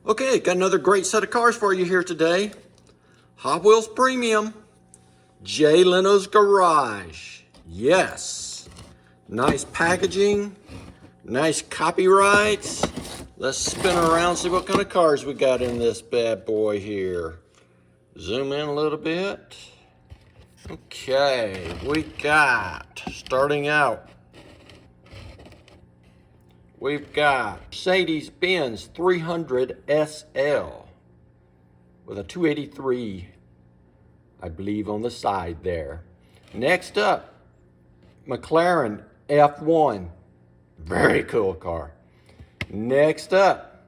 Okay, got another great set of cars for you here today. Hot Wheels Premium, Jay Leno's Garage. Yes, nice packaging, nice copyrights. Let's spin around, see what kind of cars we got in this bad boy here. Zoom in a little bit. Okay, we got, starting out, we've got Mercedes-Benz 300 SL with a 283, I believe, on the side there. Next up, McLaren F1. Very cool car. Next up,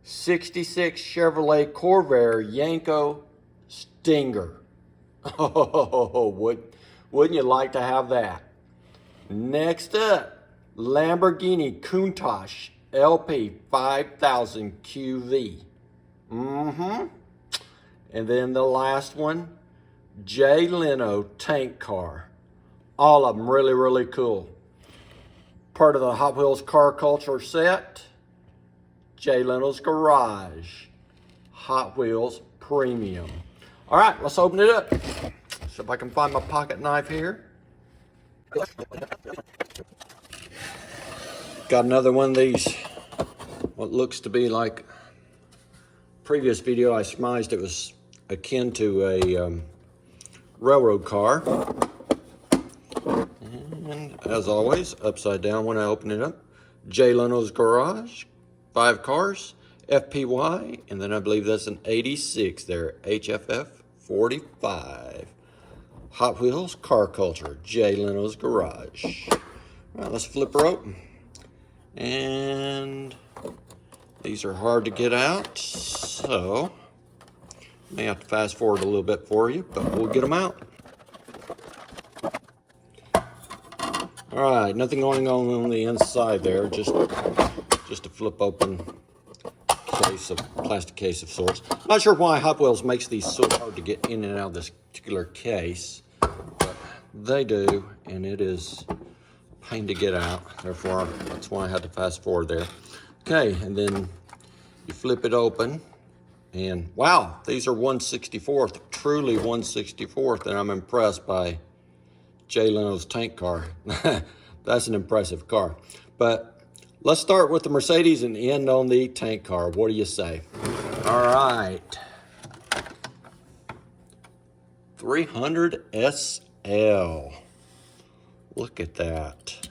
66 Chevrolet Corvair Yanko Stinger. Oh, wouldn't you like to have that? Next up, Lamborghini Countach LP 5000 QV. And then the last one, Jay Leno tank car. All of them really, really cool. Part of the Hot Wheels car culture set, Jay Leno's Garage, Hot Wheels Premium. All right, let's open it up. See if I can find my pocket knife here. Got another one of these, what looks to be like, previous video I surmised it was akin to a railroad car. And as always, upside down when I open it up, Jay Leno's Garage, 5 cars, FPY, and then I believe that's an 86 there, HFF 45. Hot Wheels Car Culture, Jay Leno's Garage. All right, let's flip her open. And these are hard to get out, so may have to fast forward a little bit for you, but we'll get them out. All right, nothing going on the inside there, just a flip open case of plastic case of sorts. Not sure why Hot Wheels makes these so hard to get in and out of this particular case, but they do, and it is a pain to get out. Therefore, that's why I had to fast forward there. Okay, and then you flip it open, and wow, these are 1/64th, truly 1/64th, and I'm impressed by Jay Leno's tank car. That's an impressive car. But let's start with the Mercedes and end on the tank car. What do you say? All right. 300 SL. Look at that.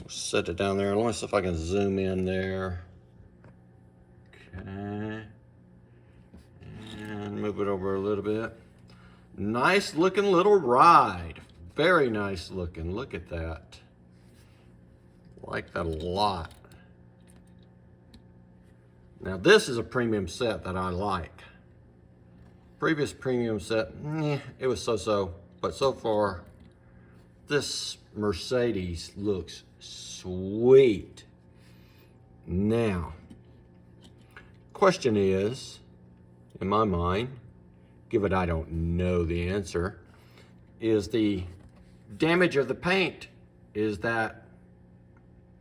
We'll set it down there. Let me see if I can zoom in there. Okay. And move it over a little bit. Nice looking little ride. Very nice looking. Look at that. Like that a lot. Now this is a premium set that I like. Previous premium set, it was so-so. But so far, this Mercedes looks sweet. Now, question is, in my mind, given I don't know the answer, is the damage of the paint, is that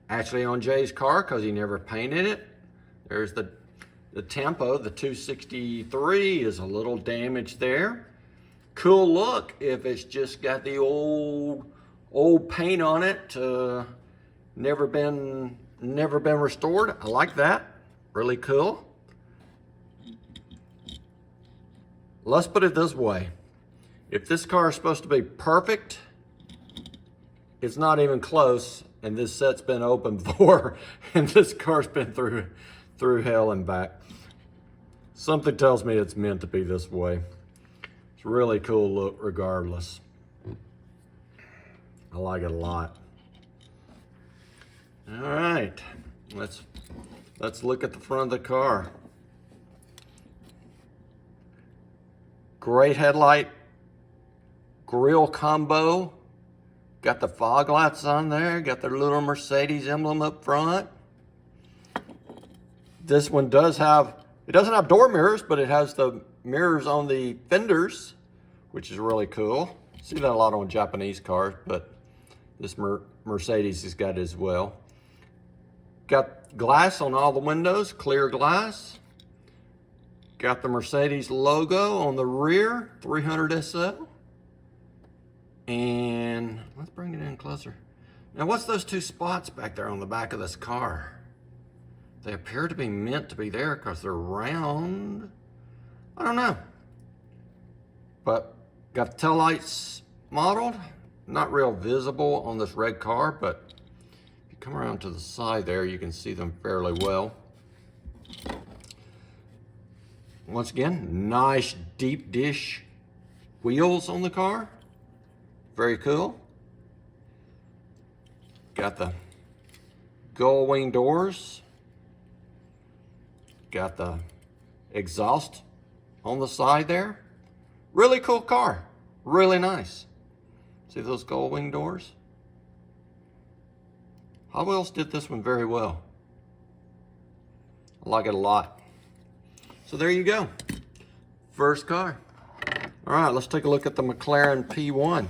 actually on Jay's car because he never painted it? There's the tempo, the 263 is a little damaged there. Cool look if it's just got the old paint on it, never been restored. I like that, really cool. Let's put it this way. If this car is supposed to be perfect, it's not even close, and this set's been open before, and this car's been through hell and back. Something tells me it's meant to be this way. It's a really cool look regardless. I like it a lot. All right, let's look at the front of the car. Great headlight, grille combo. Got the fog lights on there, got their little Mercedes emblem up front. This one doesn't have door mirrors, but it has the mirrors on the fenders, which is really cool. See that a lot on Japanese cars, but this Mercedes has got it as well. Got glass on all the windows, clear glass. Got the Mercedes logo on the rear, 300 SO. And let's bring it in closer. Now what's those two spots back there on the back of this car? They appear to be meant to be there because they're round. I don't know. But got the tail lights modeled. Not real visible on this red car, but if you come around to the side there, you can see them fairly well. Once again, nice deep dish wheels on the car. Very cool. Got the gull wing doors. Got the exhaust on the side there. Really cool car. Really nice. See those gull wing doors? Hot Wheels did this one very well. I like it a lot. So there you go. First car. All right, let's take a look at the McLaren P1.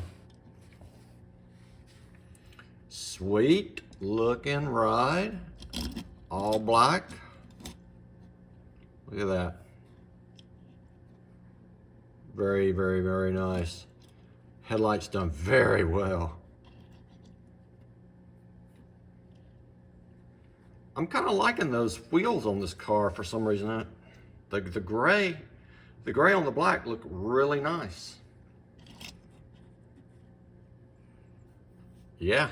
Sweet looking ride. All black. Look at that. Very, very, very nice. Headlights done very well. I'm kind of liking those wheels on this car for some reason. The gray on the black look really nice. Yeah,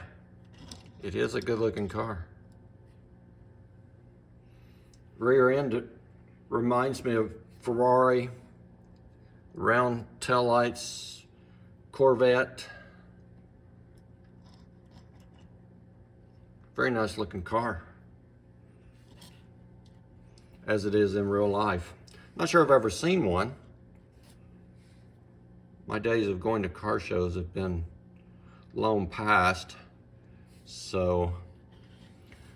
it is a good looking car. Rear end reminds me of Ferrari. Round taillights, Corvette. Very nice looking car, as it is in real life. Not sure I've ever seen one. My days of going to car shows have been long past. So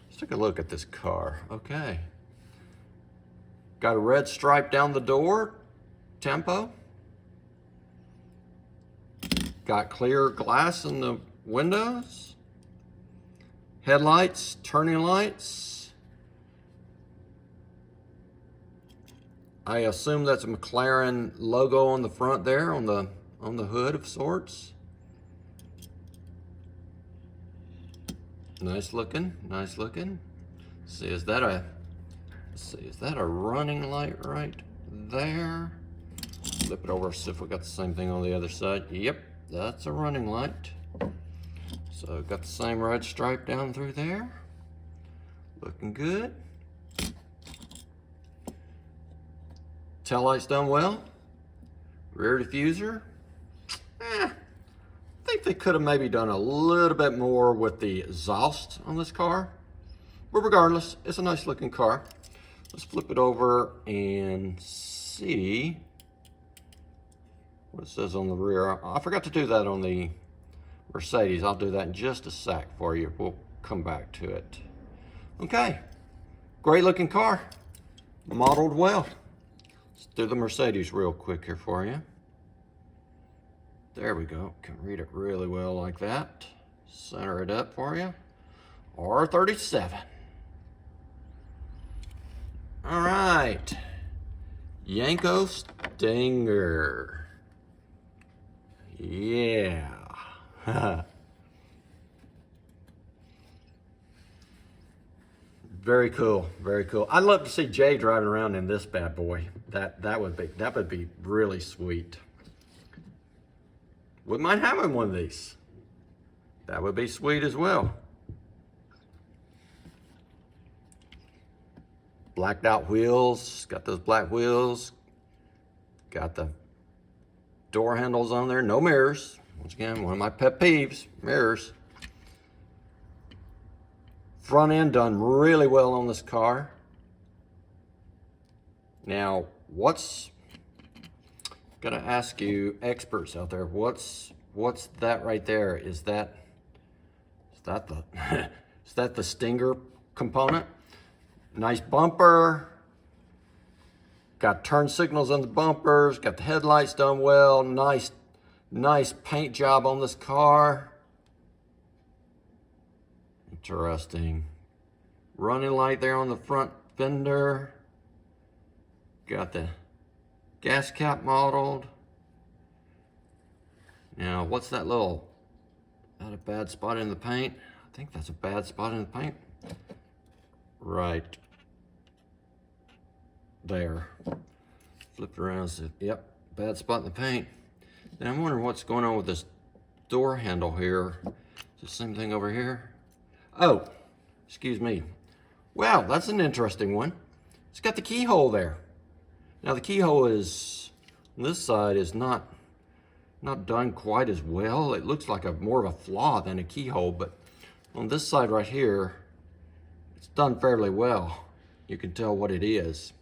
let's take a look at this car. Okay. Got a red stripe down the door, tempo. Got clear glass in the windows. Headlights, turning lights. I assume that's a McLaren logo on the front there, on the hood of sorts. Nice looking, nice looking. Let's see, is that a running light right there? Flip it over, see if we got the same thing on the other side. Yep, that's a running light. So got the same red stripe down through there. Looking good. Taillights done well. Rear diffuser. I think they could have maybe done a little bit more with the exhaust on this car. But regardless, it's a nice looking car. Let's flip it over and see what it says on the rear. I forgot to do that on the Mercedes. I'll do that in just a sec for you. We'll come back to it. Okay, great looking car, modeled well. Let's do the Mercedes real quick here for you. There we go, can read it really well like that. Center it up for you. R37. All right, Yanko Stinger. Yeah. Very cool, very cool. I'd love to see Jay driving around in this bad boy. That would be really sweet. Wouldn't mind having one of these. That would be sweet as well. Blacked out wheels, got those black wheels. Got the door handles on there, no mirrors. Once again, one of my pet peeves, mirrors. Front end done really well on this car. Now, gotta ask you experts out there, what's that right there? Is that the is that the Stinger component? Nice bumper. Got turn signals on the bumpers, got the headlights done well, nice paint job on this car. Interesting. Running light there on the front fender. Got the gas cap modeled. Now, what's that little, not a bad spot in the paint? I think that's a bad spot in the paint. Right there. Flip it around, so, yep, bad spot in the paint. Then I'm wondering what's going on with this door handle here. Is the same thing over here? Oh, excuse me. Wow, that's an interesting one. It's got the keyhole there. Now the keyhole is, on this side, is not done quite as well. It looks like more of a flaw than a keyhole, but on this side right here, it's done fairly well. You can tell what it is.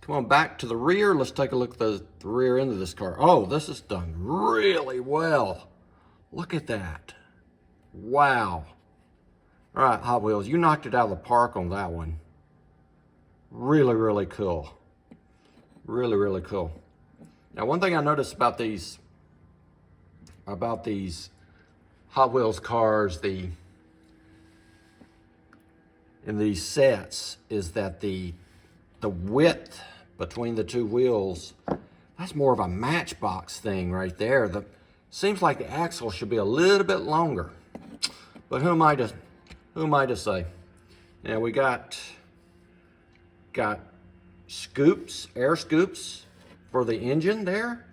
Come on back to the rear. Let's take a look at the rear end of this car. Oh, this is done really well. Look at that. Wow. All right, Hot Wheels, you knocked it out of the park on that one. Really, really cool. Really, really cool. Now, one thing I noticed about these Hot Wheels cars, in these sets, is that the width between the two wheels, that's more of a matchbox thing right there. Seems like the axle should be a little bit longer, but who am I to say? Now we got scoops, air scoops for the engine there.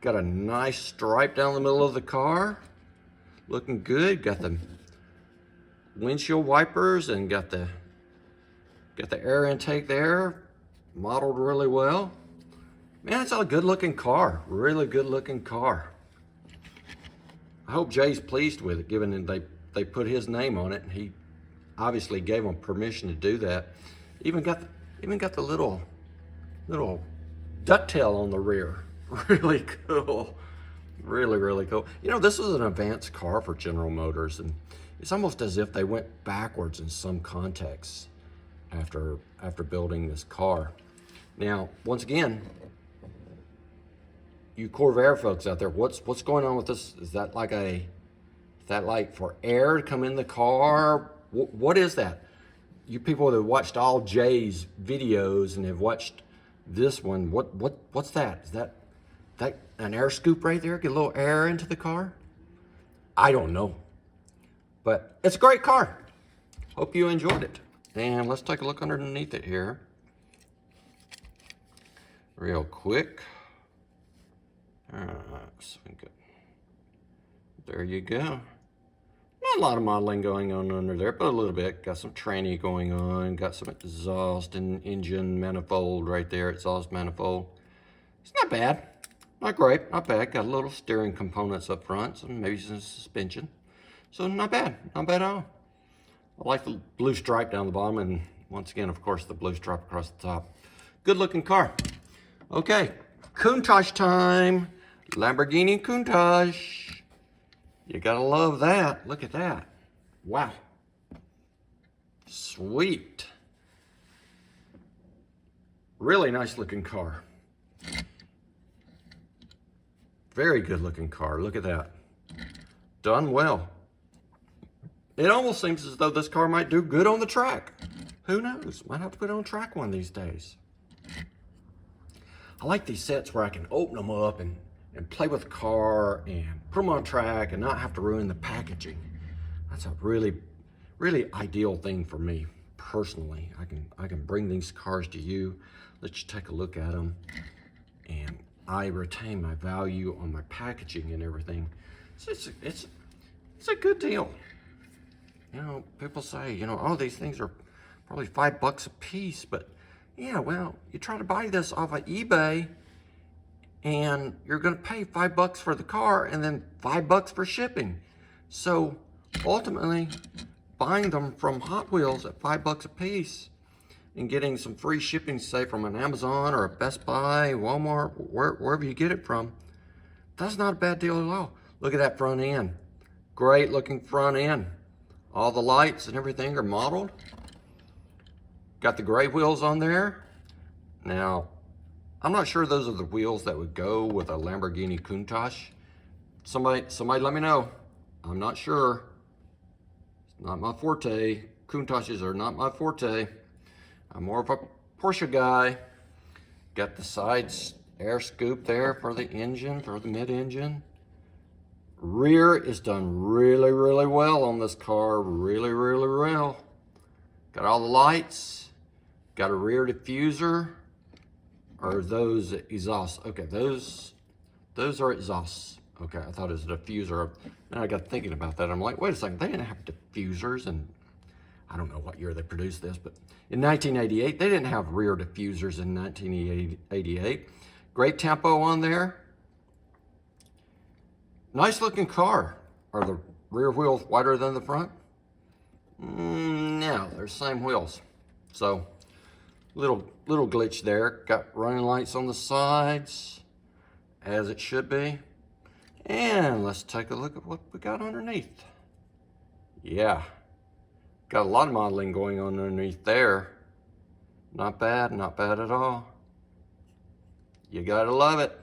Got a nice stripe down the middle of the car, looking good. Got the windshield wipers and got the air intake there, modeled really well. Man, it's a good looking car, really good looking car. I hope Jay's pleased with it, given that they put his name on it, and he obviously gave them permission to do that. Even got the little ducktail on the rear. Really cool. Really, really cool. You know, this was an advanced car for General Motors, and it's almost as if they went backwards in some contexts after building this car. Now, once again, you Corvair folks out there, what's going on with this? Is that like for air to come in the car? What is that? You people that have watched all Jay's videos and have watched this one, what's that? Is that an air scoop right there? Get a little air into the car? I don't know. But it's a great car. Hope you enjoyed it. And let's take a look underneath it here. Real quick. There you go. Not a lot of modeling going on under there, but a little bit. Got some tranny going on. Got some exhaust and engine manifold right there. Exhaust manifold. It's not bad. Not great. Not bad. Got a little steering components up front. Maybe some suspension. So not bad. Not bad at all. I like the blue stripe down the bottom, and once again, of course, the blue stripe across the top. Good looking car. Okay, Countach time. Lamborghini Countach. You gotta love that. Look at that. Wow. Sweet. Really nice looking car. Very good looking car. Look at that. Done well. It almost seems as though this car might do good on the track. Who knows? Might have to put it on track one of these days. I like these sets where I can open them up and play with the car and put them on track and not have to ruin the packaging. That's a really, really ideal thing for me personally. I can bring these cars to you, let you take a look at them, and I retain my value on my packaging and everything. So it's a good deal. You know, people say, you know, oh, these things are probably $5 a piece, but yeah, well, you try to buy this off of eBay and you're gonna pay $5 for the car and then $5 for shipping. So ultimately, buying them from Hot Wheels at $5 a piece and getting some free shipping, say from an Amazon or a Best Buy, Walmart, wherever you get it from, that's not a bad deal at all. Look at that front end. Great looking front end. All the lights and everything are modeled. Got the gray wheels on there. Now, I'm not sure those are the wheels that would go with a Lamborghini Countach. Somebody let me know. I'm not sure. It's not my forte. Countaches are not my forte. I'm more of a Porsche guy. Got the sides air scoop there for the engine, for the mid-engine. Rear is done really, really well on this car. Really, really well. Got all the lights. Got a rear diffuser. Or those exhausts? Okay, those are exhausts. Okay, I thought it was a diffuser. And I got thinking about that. I'm like, wait a second, they didn't have diffusers, and I don't know what year they produced this, but in 1988, they didn't have rear diffusers in 1988. Great tempo on there. Nice looking car. Are the rear wheels wider than the front? No, they're the same wheels. So, little glitch there. Got running lights on the sides, as it should be. And let's take a look at what we got underneath. Yeah, got a lot of modeling going on underneath there. Not bad at all. You gotta love it.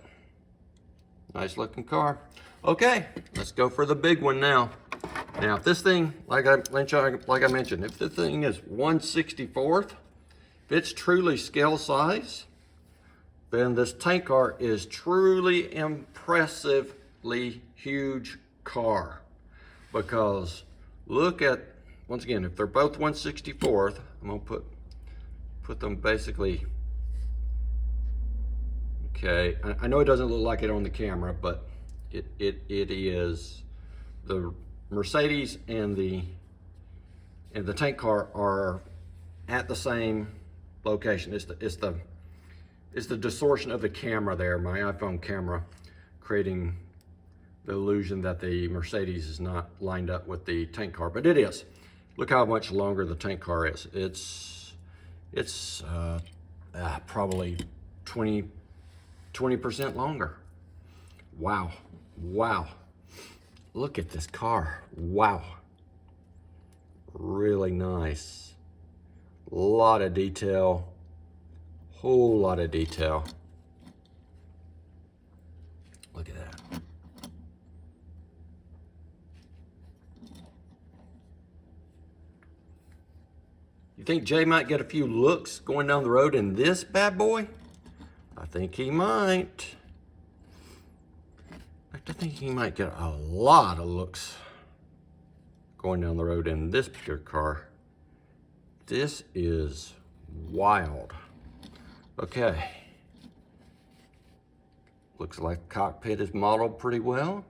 Nice looking car. Okay, let's go for the big one now. Now, if this thing, like I mentioned, if this thing is 1/64th, if it's truly scale size, then this tank car is truly impressively huge car. Because look at, once again, if they're both 1/64th, I'm gonna put them basically, okay, I know it doesn't look like it on the camera, but it is, the Mercedes and the tank car are at the same location. It's the distortion of the camera there, my iPhone camera, creating the illusion that the Mercedes is not lined up with the tank car, but it is. Look how much longer the tank car is. It's probably 20% longer. Wow. Look at this car. Wow. Really nice. A lot of detail. Whole lot of detail. Look at that. You think Jay might get a few looks going down the road in this bad boy? I think he might. In fact, I think he might get a lot of looks going down the road in this particular car. This is wild. Okay. Looks like the cockpit is modeled pretty well.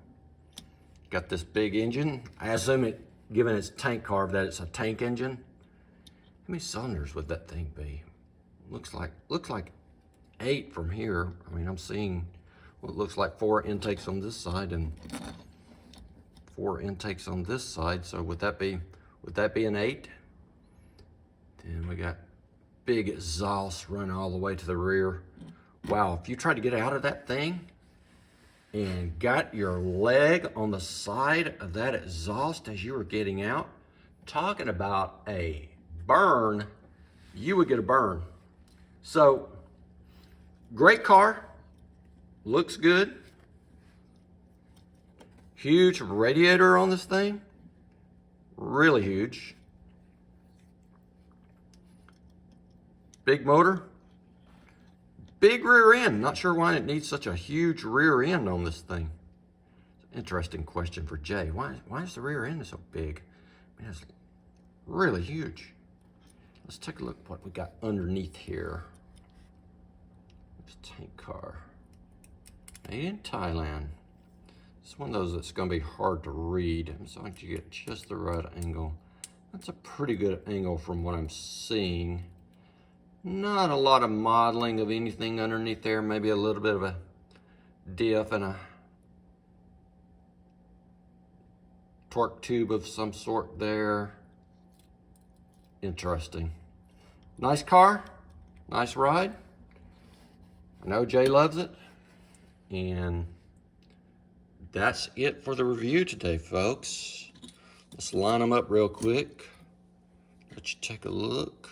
Got this big engine. I assume it, given its tank car, that it's a tank engine. How many cylinders would that thing be? Looks like 8 from here. I mean, I'm seeing what looks like 4 intakes on this side and 4 intakes on this side. So would that be an 8? Then we got big exhaust running all the way to the rear. Wow, if you tried to get out of that thing and got your leg on the side of that exhaust as you were getting out, talking about a burn, you would get a burn. So, great car, looks good. Huge radiator on this thing, really huge. Big motor, big rear end. Not sure why it needs such a huge rear end on this thing. It's an interesting question for Jay. Why is the rear end so big? I mean, it's really huge. Let's take a look at what we got underneath here. This tank car. Made in Thailand. It's one of those that's going to be hard to read. As long as you get just the right angle. That's a pretty good angle from what I'm seeing. Not a lot of modeling of anything underneath there. Maybe a little bit of a diff and a torque tube of some sort there. Interesting. Nice car, nice ride. I know Jay loves it. And that's it for the review today, folks. Let's line them up real quick. Let you take a look.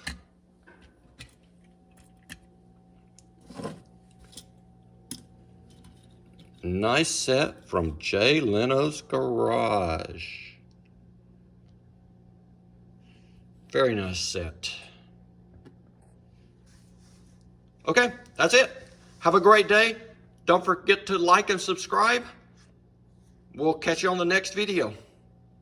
Nice set from Jay Leno's Garage. Very nice set. Okay, that's it. Have a great day. Don't forget to like and subscribe. We'll catch you on the next video.